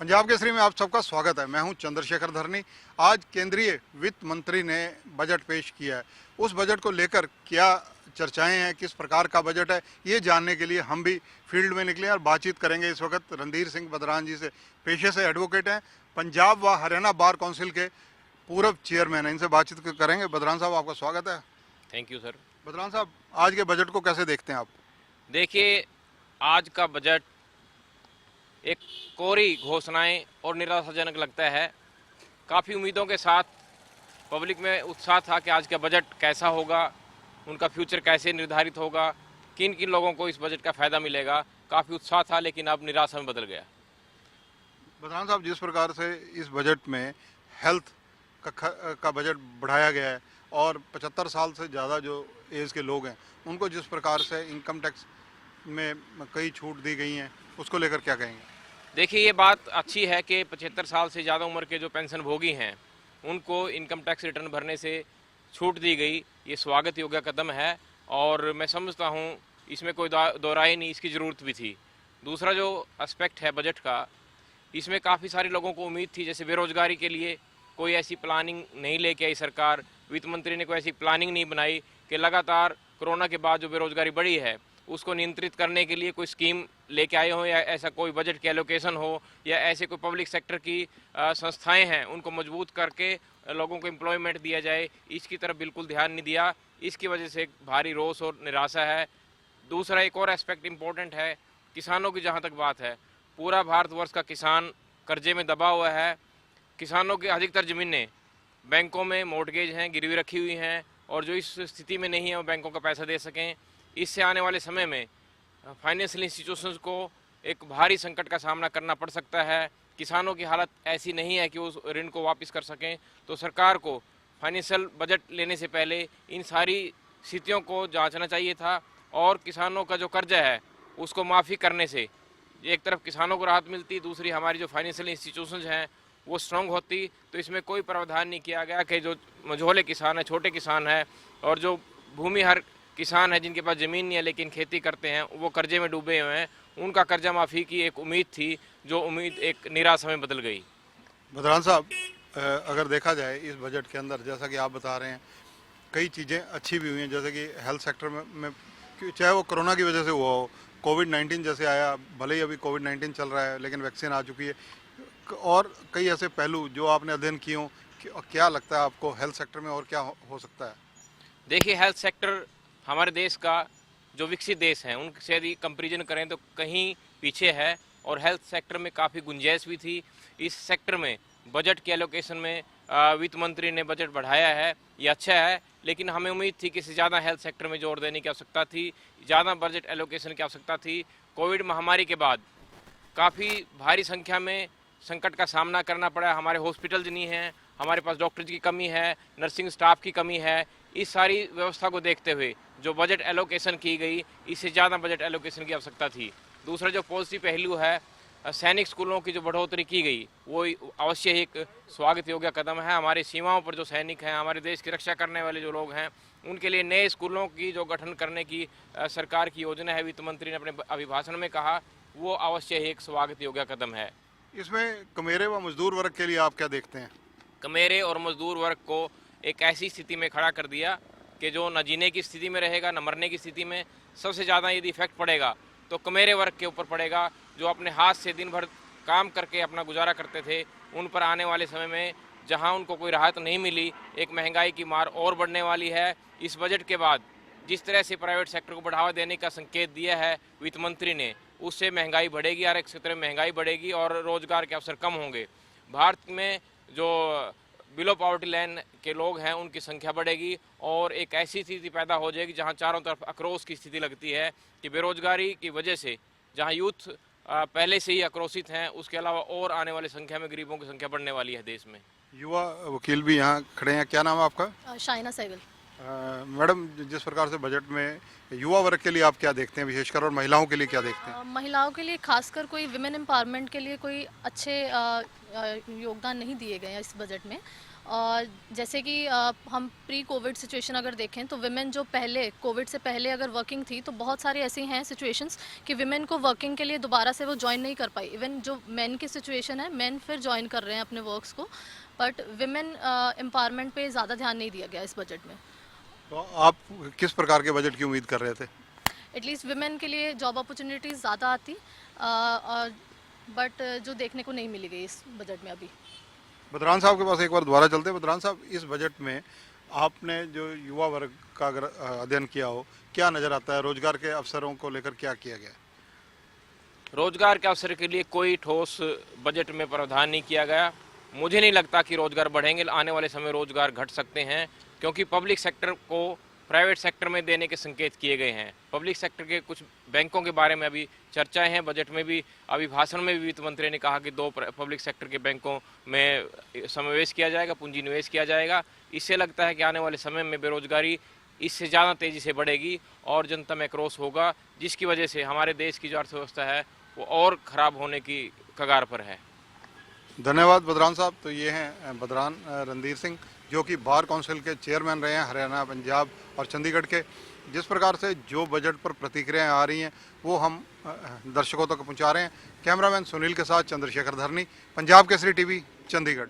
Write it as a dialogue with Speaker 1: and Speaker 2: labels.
Speaker 1: पंजाब केसरी में आप सबका स्वागत है। मैं हूं चंद्रशेखर धरनी। आज केंद्रीय वित्त मंत्री ने बजट पेश किया है। उस बजट को लेकर क्या चर्चाएं हैं, किस प्रकार का बजट है, ये जानने के लिए हम भी फील्ड में निकले और बातचीत करेंगे। इस वक्त रणधीर सिंह बदरान जी से, पेशे से एडवोकेट हैं, पंजाब व हरियाणा बार काउंसिल के पूर्व चेयरमैन हैं। इनसे बातचीत करेंगे। बदरान साहब, आपका स्वागत है।
Speaker 2: Thank you sir.
Speaker 1: बदरान साहब, आज के बजट को कैसे देखते हैं आप?
Speaker 2: देखिए, आज का बजट एक कोरी घोषणाएं और निराशाजनक लगता है। काफ़ी उम्मीदों के साथ पब्लिक में उत्साह था कि आज का बजट कैसा होगा, उनका फ्यूचर कैसे निर्धारित होगा, किन किन लोगों को इस बजट का फ़ायदा मिलेगा। काफ़ी उत्साह था, लेकिन अब निराशा में बदल गया।
Speaker 1: बदरान साहब, जिस प्रकार से इस बजट में हेल्थ का बजट बढ़ाया गया है और 75 साल से ज़्यादा जो एज के लोग हैं उनको जिस प्रकार से इनकम टैक्स में कई छूट दी गई हैं, उसको लेकर क्या कहेंगे?
Speaker 2: देखिए, ये बात अच्छी है कि 75 साल से ज़्यादा उम्र के जो पेंशन भोगी हैं उनको इनकम टैक्स रिटर्न भरने से छूट दी गई। ये स्वागत योग्य कदम है और मैं समझता हूँ इसमें कोई दोहराई नहीं, इसकी ज़रूरत भी थी। दूसरा जो एस्पेक्ट है बजट का, इसमें काफ़ी सारे लोगों को उम्मीद थी, जैसे बेरोज़गारी के लिए कोई ऐसी प्लानिंग नहीं लेके आई सरकार। वित्त मंत्री ने कोई ऐसी प्लानिंग नहीं बनाई कि लगातार कोरोना के बाद जो बेरोज़गारी बढ़ी है उसको नियंत्रित करने के लिए कोई स्कीम लेके आए हो, या ऐसा कोई बजट की एलोकेशन हो, या ऐसे कोई पब्लिक सेक्टर की संस्थाएं हैं उनको मजबूत करके लोगों को एम्प्लॉयमेंट दिया जाए। इसकी तरफ बिल्कुल ध्यान नहीं दिया। इसकी वजह से भारी रोष और निराशा है। दूसरा एक और एस्पेक्ट इम्पोर्टेंट है, किसानों की जहाँ तक बात है, पूरा भारतवर्ष का किसान कर्जे में दबा हुआ है। किसानों की अधिकतर ज़मीनें बैंकों में मॉर्टगेज हैं, गिरवी रखी हुई हैं, और जो इस स्थिति में नहीं है वो बैंकों का पैसा दे सकें। इससे आने वाले समय में फाइनेंशियल इंस्टीट्यूशंस को एक भारी संकट का सामना करना पड़ सकता है। किसानों की हालत ऐसी नहीं है कि वो उस ऋण को वापस कर सकें। तो सरकार को फाइनेंशियल बजट लेने से पहले इन सारी स्थितियों को जांचना चाहिए था, और किसानों का जो कर्जा है उसको माफ़ी करने से एक तरफ किसानों को राहत मिलती, दूसरी हमारी जो फाइनेंशियल इंस्टीट्यूशंस हैं वो स्ट्रॉन्ग होती। तो इसमें कोई प्रावधान नहीं किया गया कि जो मझोले किसान है, छोटे किसान है, और जो भूमिहर किसान है जिनके पास ज़मीन नहीं है लेकिन खेती करते हैं, वो कर्जे में डूबे हुए हैं, उनका कर्जा माफ़ी की एक उम्मीद थी, जो उम्मीद एक निराशा में बदल गई।
Speaker 1: बदरान साहब, अगर देखा जाए इस बजट के अंदर, जैसा कि आप बता रहे हैं, कई चीज़ें अच्छी भी हुई हैं, जैसे कि हेल्थ सेक्टर में चाहे वो कोरोना की वजह से हुआ हो, कोविड-19 जैसे आया, भले ही अभी कोविड-19 चल रहा है लेकिन वैक्सीन आ चुकी है, और कई ऐसे पहलू जो आपने अध्ययन किए हों, क्या लगता है आपको हेल्थ सेक्टर में और क्या हो सकता है?
Speaker 2: देखिए, हेल्थ सेक्टर हमारे देश का जो विकसित देश हैं उनसे यदि कंपेरिजन करें तो कहीं पीछे है, और हेल्थ सेक्टर में काफ़ी गुंजाइश भी थी। इस सेक्टर में बजट के एलोकेशन में वित्त मंत्री ने बजट बढ़ाया है, ये अच्छा है, लेकिन हमें उम्मीद थी कि इससे ज़्यादा हेल्थ सेक्टर में जोर देने की आवश्यकता थी, ज़्यादा बजट एलोकेशन की आवश्यकता थी। कोविड महामारी के बाद काफ़ी भारी संख्या में संकट का सामना करना पड़ा। हमारे हॉस्पिटल्स नहीं हैं, हमारे पास डॉक्टर्स की कमी है, नर्सिंग स्टाफ की कमी है। इस सारी व्यवस्था को देखते हुए जो बजट एलोकेशन की गई, इससे ज़्यादा बजट एलोकेशन की आवश्यकता थी। दूसरा जो पॉलिसी पहलू है, सैनिक स्कूलों की जो बढ़ोतरी की गई, वो अवश्य एक स्वागत योग्य कदम है। हमारी सीमाओं पर जो सैनिक हैं, हमारे देश की रक्षा करने वाले जो लोग हैं, उनके लिए नए स्कूलों की जो गठन करने की सरकार की योजना है, वित्त मंत्री ने अपने अभिभाषण में कहा, वो अवश्य एक स्वागत योग्य कदम है।
Speaker 1: इसमें कमेरे व मजदूर वर्ग के लिए आप क्या देखते हैं?
Speaker 2: कमेरे और मजदूर वर्ग को एक ऐसी स्थिति में खड़ा कर दिया कि जो न जीने की स्थिति में रहेगा, न मरने की स्थिति में। सबसे ज़्यादा यदि इफेक्ट पड़ेगा तो कमेरे वर्ग के ऊपर पड़ेगा, जो अपने हाथ से दिन भर काम करके अपना गुजारा करते थे। उन पर आने वाले समय में जहां उनको कोई राहत नहीं मिली, एक महंगाई की मार और बढ़ने वाली है। इस बजट के बाद जिस तरह से प्राइवेट सेक्टर को बढ़ावा देने का संकेत दिया है वित्त मंत्री ने, उससे महंगाई बढ़ेगी, हर एक क्षेत्र में महंगाई बढ़ेगी और रोजगार के अवसर कम होंगे। भारत में जो बिलो पॉवर्टी लाइन के लोग हैं उनकी संख्या बढ़ेगी, और एक ऐसी स्थिति पैदा हो जाएगी जहां चारों तरफ आक्रोश की स्थिति लगती है कि बेरोजगारी की वजह से जहां यूथ पहले से ही आक्रोशित हैं, उसके अलावा और आने वाली संख्या में गरीबों की संख्या बढ़ने वाली है देश में।
Speaker 1: युवा वकील भी यहाँ खड़े हैं। क्या नाम है आपका?
Speaker 3: शाइना सहगल।
Speaker 1: मैडम, जिस प्रकार से बजट में युवा वर्ग के लिए आप क्या देखते हैं विशेषकर, और महिलाओं के लिए क्या देखते हैं?
Speaker 3: महिलाओं के लिए खासकर कोई विमेन एम्पावरमेंट के लिए कोई अच्छे योगदान नहीं दिए गए हैं इस बजट में। और जैसे कि हम प्री कोविड सिचुएशन अगर देखें तो विमेन जो पहले कोविड से पहले अगर वर्किंग थी तो बहुत सारी ऐसी हैं सिचुएशंस कि विमेन को वर्किंग के लिए दोबारा से वो ज्वाइन नहीं कर पाई। इवन जो मेन की सिचुएशन है, मेन फिर ज्वाइन कर रहे हैं अपने वर्क्स को, बट विमेन एम्पावरमेंट पे ज़्यादा ध्यान नहीं दिया गया इस बजट में।
Speaker 1: तो आप किस प्रकार के बजट की उम्मीद कर रहे थे?
Speaker 3: एटलीस्ट विमेन के लिए जॉब अपॉर्चुनिटीज़ ज़्यादा आती, बट जो देखने को नहीं मिली गई इस बजट में अभी।
Speaker 1: बदरान साहब के पास एक बार दोबारा चलते हैं। बदरान साहब, इस बजट में आपने जो युवा वर्ग का अगर अध्ययन किया हो, क्या नज़र आता है? रोजगार के अवसरों को लेकर क्या किया गया है?
Speaker 2: रोजगार के अवसर के लिए कोई ठोस बजट में प्रावधान नहीं किया गया। मुझे नहीं लगता कि रोजगार बढ़ेंगे, आने वाले समय रोजगार घट सकते हैं, क्योंकि पब्लिक सेक्टर को प्राइवेट सेक्टर में देने के संकेत किए गए हैं। पब्लिक सेक्टर के कुछ बैंकों के बारे में अभी चर्चाएं हैं, बजट में भी अभी भाषण में भी वित्त मंत्री ने कहा कि 2 पब्लिक सेक्टर के बैंकों में समावेश किया जाएगा, पूंजी निवेश किया जाएगा। इससे लगता है कि आने वाले समय में बेरोजगारी इससे ज़्यादा तेज़ी से बढ़ेगी और जनता में क्रोध होगा, जिसकी वजह से हमारे देश की जो अर्थव्यवस्था है वो और ख़राब होने की कगार पर है।
Speaker 1: धन्यवाद बदरान साहब। तो ये हैं बदरान रणधीर सिंह, जो कि बार काउंसिल के चेयरमैन रहे हैं हरियाणा, पंजाब और चंडीगढ़ के। जिस प्रकार से जो बजट पर प्रतिक्रियाएं आ रही हैं वो हम दर्शकों तक पहुंचा रहे हैं। कैमरामैन सुनील के साथ चंद्रशेखर धरनी, पंजाब केसरी टीवी, चंडीगढ़।